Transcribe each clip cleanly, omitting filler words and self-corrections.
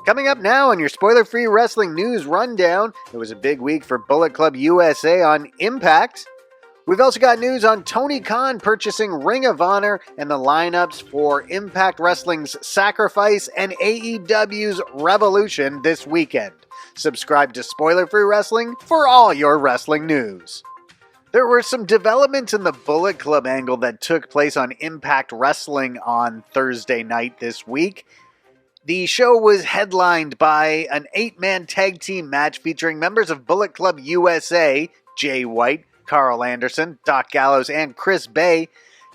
Coming up now on your spoiler-free wrestling news rundown, it was a big week for Bullet Club USA on Impact. We've also got news on Tony Khan purchasing Ring of Honor and the lineups for Impact Wrestling's Sacrifice and AEW's Revolution this weekend. Subscribe to Spoiler-Free Wrestling for all your wrestling news. There were some developments in the Bullet Club angle that took place on Impact Wrestling on Thursday night this week. The show was headlined by an 8-man tag team match featuring members of Bullet Club USA, Jay White, Carl Anderson, Doc Gallows, and Chris Bay,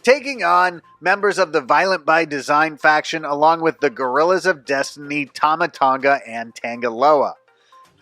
taking on members of the Violent by Design faction along with the Guerrillas of Destiny, Tama Tonga, and Tangaloa.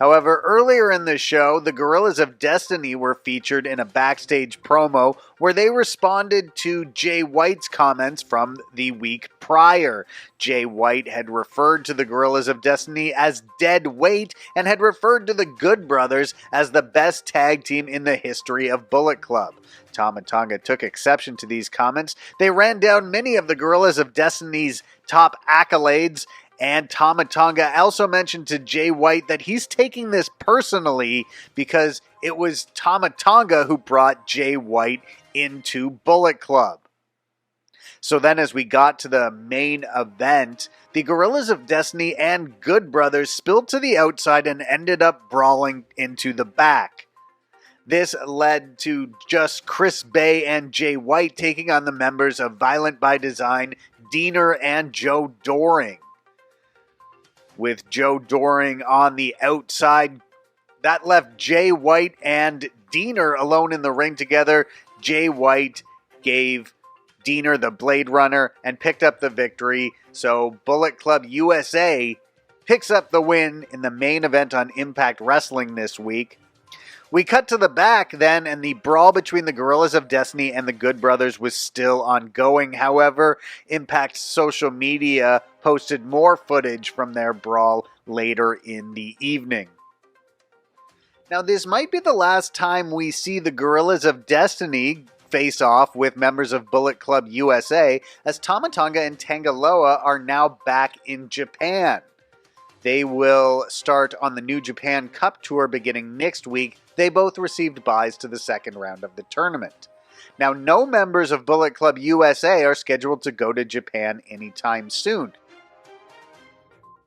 However, earlier in the show, the Guerrillas of Destiny were featured in a backstage promo where they responded to Jay White's comments from the week prior. Jay White had referred to the Guerrillas of Destiny as dead weight and had referred to the Good Brothers as the best tag team in the history of Bullet Club. Tama Tonga took exception to these comments. They ran down many of the Guerrillas of Destiny's top accolades, and Tama Tonga also mentioned to Jay White that he's taking this personally because it was Tama Tonga who brought Jay White into Bullet Club. So then as we got to the main event, the Guerrillas of Destiny and Good Brothers spilled to the outside and ended up brawling into the back. This led to just Chris Bay and Jay White taking on the members of Violent by Design, Diener, and Joe Doring. With Joe Doring on the outside, that left Jay White and Diener alone in the ring together. Jay White gave Diener the Blade Runner and picked up the victory. So Bullet Club USA picks up the win in the main event on Impact Wrestling this week. We cut to the back then, and the brawl between the Guerrillas of Destiny and the Good Brothers was still ongoing. However, Impact's social media posted more footage from their brawl later in the evening. Now, this might be the last time we see the Guerrillas of Destiny face off with members of Bullet Club USA, as Tama Tonga and Tangaloa are now back in Japan. They will start on the New Japan Cup Tour beginning next week. They both received buys to the second round of the tournament. Now, no members of Bullet Club USA are scheduled to go to Japan anytime soon.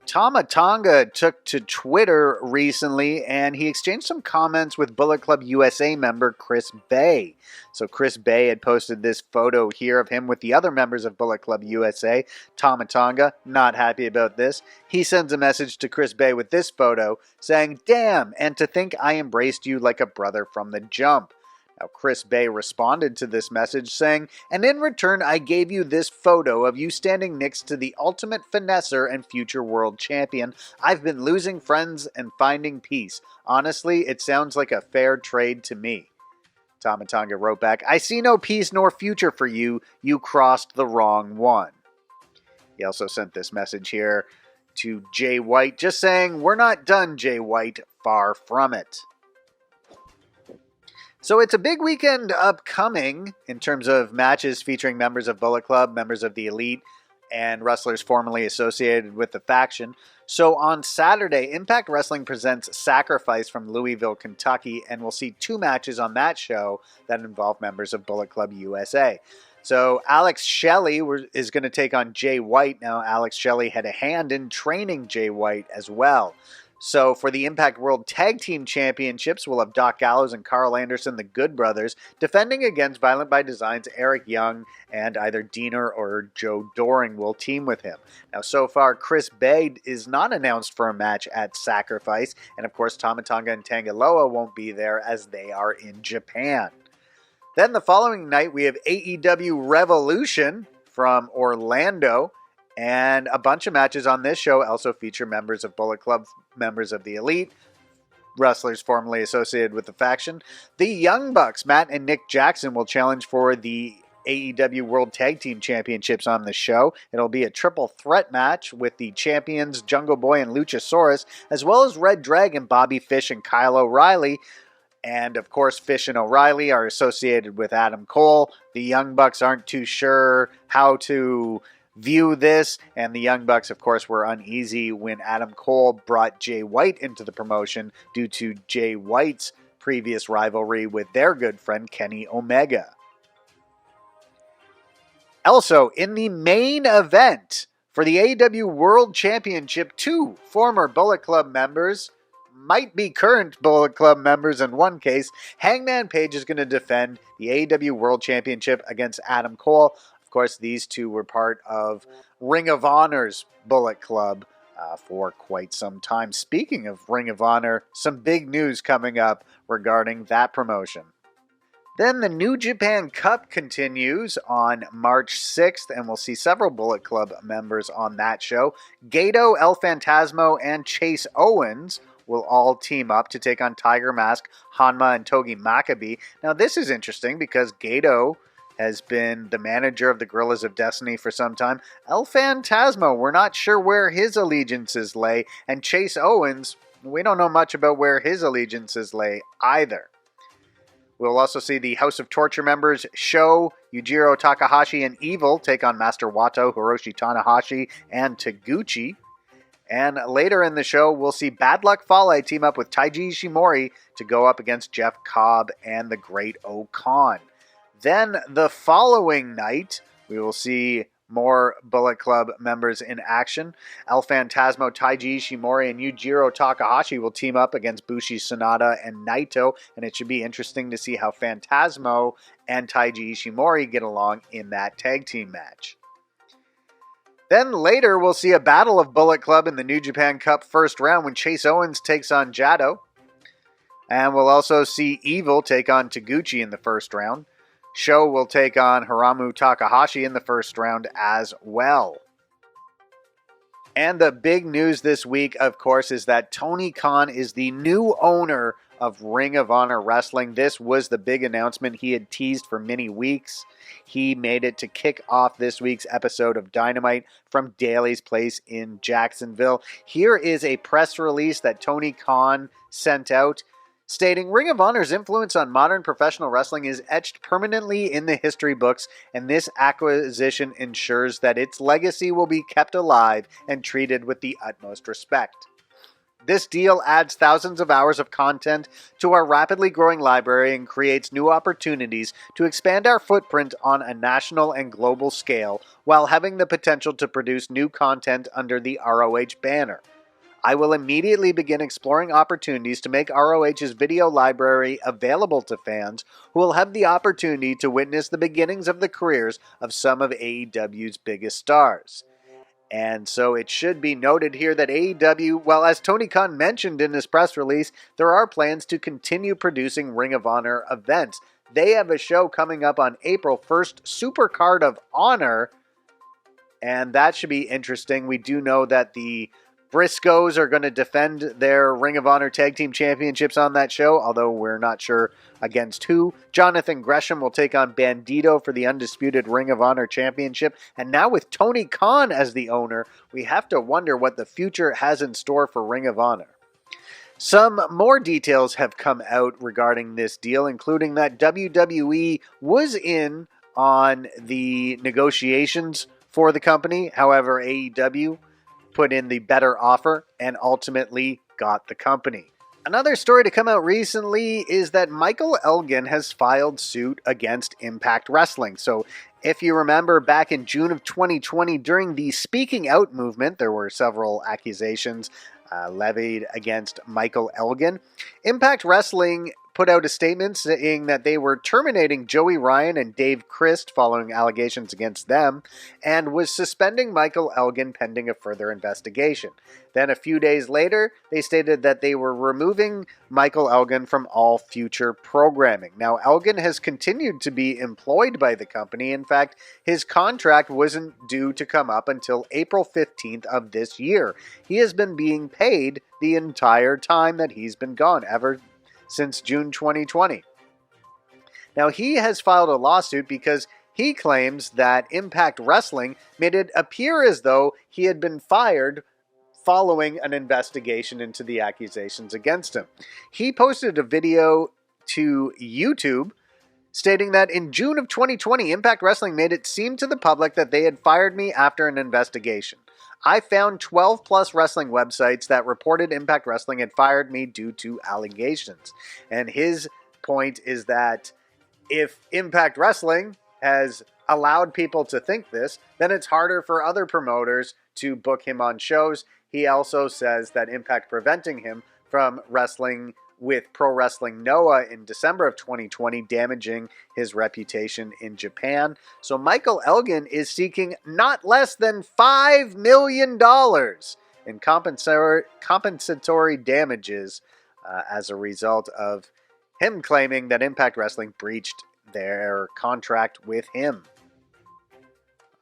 Tama Tonga took to Twitter recently and he exchanged some comments with Bullet Club USA member Chris Bay. So Chris Bay had posted this photo here of him with the other members of Bullet Club USA. Tama Tonga, not happy about this. He sends a message to Chris Bay with this photo saying, "Damn, and to think I embraced you like a brother from the jump." Now, Chris Bay responded to this message saying, "And in return, I gave you this photo of you standing next to the ultimate finesser and future world champion. I've been losing friends and finding peace. Honestly, it sounds like a fair trade to me." Tama Tonga wrote back, "I see no peace nor future for you. You crossed the wrong one." He also sent this message here to Jay White, just saying, "We're not done, Jay White. Far from it." So it's a big weekend upcoming in terms of matches featuring members of Bullet Club, members of the Elite, and wrestlers formerly associated with the faction. So on Saturday, Impact Wrestling presents Sacrifice from Louisville, Kentucky, and we'll see 2 matches on that show that involve members of Bullet Club USA. So Alex Shelley is going to take on Jay White. Now, Alex Shelley had a hand in training Jay White as well. So for the Impact World Tag Team Championships, we'll have Doc Gallows and Carl Anderson, the Good Brothers, defending against Violent by Design's Eric Young, and either Diener or Joe Doring will team with him. Now, so far, Chris Bay is not announced for a match at Sacrifice, and of course, Tama Tonga and Tangaloa won't be there as they are in Japan. Then the following night, we have AEW Revolution from Orlando. And a bunch of matches on this show also feature members of Bullet Club, members of the Elite, wrestlers formerly associated with the faction. The Young Bucks, Matt and Nick Jackson, will challenge for the AEW World Tag Team Championships on the show. It'll be a triple threat match with the champions Jungle Boy and Luchasaurus, as well as Red Dragon, Bobby Fish, and Kyle O'Reilly. And of course, Fish and O'Reilly are associated with Adam Cole. The Young Bucks aren't too sure how to view this. And the Young Bucks, of course, were uneasy when Adam Cole brought Jay White into the promotion due to Jay White's previous rivalry with their good friend Kenny Omega. Also, in the main event for the AEW World Championship, 2 former Bullet Club members, might be current Bullet Club members in one case. Hangman Page is going to defend the AEW World Championship against Adam Cole. Of course, these two were part of Ring of Honor's Bullet Club for quite some time. Speaking of Ring of Honor, some big news coming up regarding that promotion. Then the New Japan Cup continues on March 6th, and we'll see several Bullet Club members on that show. Gato, El Phantasmo, and Chase Owens will all team up to take on Tiger Mask, Hanma, and Togi Makabe. Now, this is interesting because Gato has been the manager of the Guerrillas of Destiny for some time. El Phantasmo, we're not sure where his allegiances lay. And Chase Owens, we don't know much about where his allegiances lay either. We'll also see the House of Torture members Sho, Yujiro Takahashi, and Evil take on Master Wato, Hiroshi Tanahashi, and Taguchi. And later in the show, we'll see Bad Luck Fale team up with Taiji Ishimori to go up against Jeff Cobb and the Great O-Khan. Then the following night, we will see more Bullet Club members in action. El Phantasmo, Taiji Ishimori, and Yujiro Takahashi will team up against Bushi Sonata and Naito, and it should be interesting to see how Phantasmo and Taiji Ishimori get along in that tag team match. Then later, we'll see a battle of Bullet Club in the New Japan Cup first round when Chase Owens takes on Jado. And we'll also see Evil take on Taguchi in the first round. Sho will take on Hiramu Takahashi in the first round as well. And the big news this week, of course, is that Tony Khan is the new owner of Ring of Honor Wrestling. This was the big announcement he had teased for many weeks. He made it to kick off this week's episode of Dynamite from Daly's Place in Jacksonville. Here is a press release that Tony Khan sent out, stating, Ring of Honor's influence on modern professional wrestling is etched permanently in the history books, and this acquisition ensures that its legacy will be kept alive and treated with the utmost respect. This deal adds thousands of hours of content to our rapidly growing library and creates new opportunities to expand our footprint on a national and global scale while having the potential to produce new content under the ROH banner. I will immediately begin exploring opportunities to make ROH's video library available to fans who will have the opportunity to witness the beginnings of the careers of some of AEW's biggest stars. And so it should be noted here that AEW, well, as Tony Khan mentioned in his press release, there are plans to continue producing Ring of Honor events. They have a show coming up on April 1st, Super Card of Honor, and that should be interesting. We do know that the Briscoes are going to defend their Ring of Honor Tag Team Championships on that show, although we're not sure against who. Jonathan Gresham will take on Bandito for the undisputed Ring of Honor Championship. And now with Tony Khan as the owner, we have to wonder what the future has in store for Ring of Honor. Some more details have come out regarding this deal, including that WWE was in on the negotiations for the company. However, AEW put in the better offer and ultimately got the company. Another story to come out recently is that Michael Elgin has filed suit against Impact Wrestling. So if you remember back in June of 2020 during the Speaking Out movement, there were several accusations levied against Michael Elgin. Impact Wrestling put out a statement saying that they were terminating Joey Ryan and Dave Christ following allegations against them, and was suspending Michael Elgin pending a further investigation. Then a few days later, they stated that they were removing Michael Elgin from all future programming. Now, Elgin has continued to be employed by the company. In fact, his contract wasn't due to come up until April 15th of this year. He has been being paid the entire time that he's been gone, ever since June 2020. Now, he has filed a lawsuit because he claims that Impact Wrestling made it appear as though he had been fired following an investigation into the accusations against him. He posted a video to YouTube stating that in June of 2020, Impact Wrestling made it seem to the public that they had fired me after an investigation. I found 12 plus wrestling websites that reported Impact Wrestling had fired me due to allegations. And his point is that if Impact Wrestling has allowed people to think this, then it's harder for other promoters to book him on shows. He also says that Impact preventing him from wrestling with Pro Wrestling Noah in December of 2020, damaging his reputation in Japan. So Michael Elgin is seeking not less than $5 million in compensatory damages as a result of him claiming that Impact Wrestling breached their contract with him.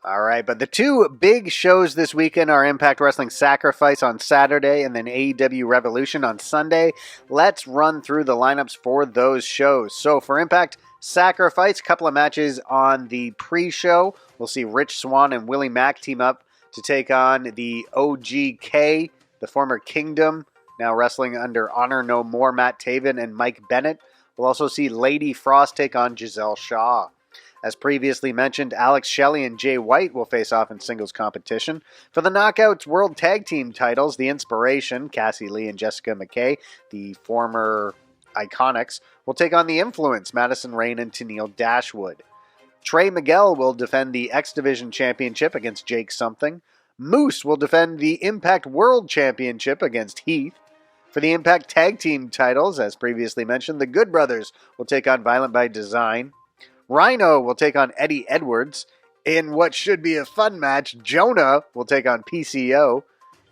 All right, but the two big shows this weekend are Impact Wrestling Sacrifice on Saturday and then AEW Revolution on Sunday. Let's run through the lineups for those shows. So for Impact Sacrifice, a couple of matches on the pre-show. We'll see Rich Swann and Willie Mack team up to take on the OGK, the former Kingdom, now wrestling under Honor No More, Matt Taven and Mike Bennett. We'll also see Lady Frost take on Giselle Shaw. As previously mentioned, Alex Shelley and Jay White will face off in singles competition. For the Knockouts World Tag Team titles, The Inspiration, Cassie Lee and Jessica McKay, the former Iconics, will take on The Influence, Madison Rayne and Tennille Dashwood. Trey Miguel will defend the X Division Championship against Jake Something. Moose will defend the Impact World Championship against Heath. For the Impact Tag Team titles, as previously mentioned, the Good Brothers will take on Violent by Design. Rhino will take on Eddie Edwards. In what should be a fun match, Jonah will take on PCO.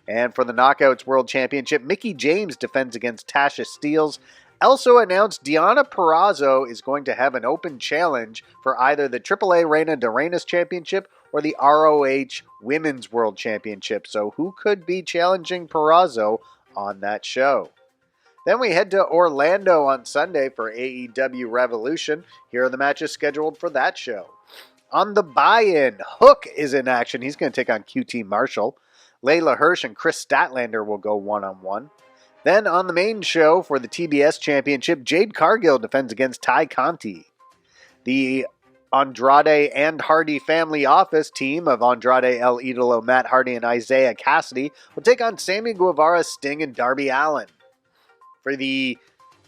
And for the Knockouts World Championship, Mickie James defends against Tasha Steelz. Also announced Deonna Purrazzo is going to have an open challenge for either the AAA Reina de Reinas Championship or the ROH Women's World Championship. So who could be challenging Purrazzo on that show? Then we head to Orlando on Sunday for AEW Revolution. Here are the matches scheduled for that show. On the buy-in, Hook is in action. He's going to take on QT Marshall. Layla Hirsch and Chris Statlander will go one-on-one. Then on the main show for the TBS Championship, Jade Cargill defends against Ty Conti. The Andrade and Hardy Family Office team of Andrade El Idolo, Matt Hardy, and Isaiah Cassidy will take on Sammy Guevara, Sting, and Darby Allin. For the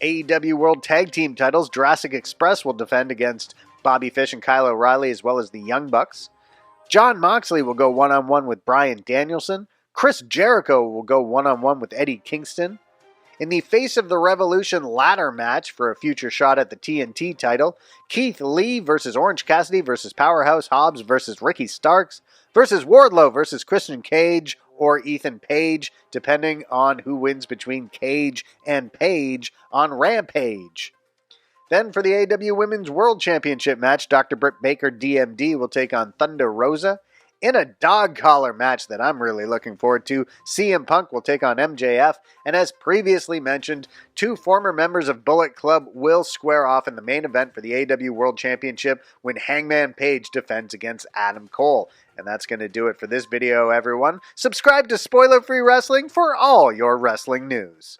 AEW World Tag Team titles, Jurassic Express will defend against Bobby Fish and Kyle O'Reilly, as well as the Young Bucks. John Moxley will go one-on-one with Bryan Danielson. Chris Jericho will go one-on-one with Eddie Kingston. In the Face of the Revolution ladder match for a future shot at the TNT title, Keith Lee versus Orange Cassidy versus Powerhouse Hobbs versus Ricky Starks versus Wardlow versus Christian Cage or Ethan Page, depending on who wins between Cage and Page on Rampage. Then for the AEW Women's World Championship match, Dr. Britt Baker DMD will take on Thunder Rosa. In a dog collar match that I'm really looking forward to, CM Punk will take on MJF, and as previously mentioned, two former members of Bullet Club will square off in the main event for the AEW World Championship when Hangman Page defends against Adam Cole. And that's going to do it for this video, everyone. Subscribe to Spoiler Free Wrestling for all your wrestling news.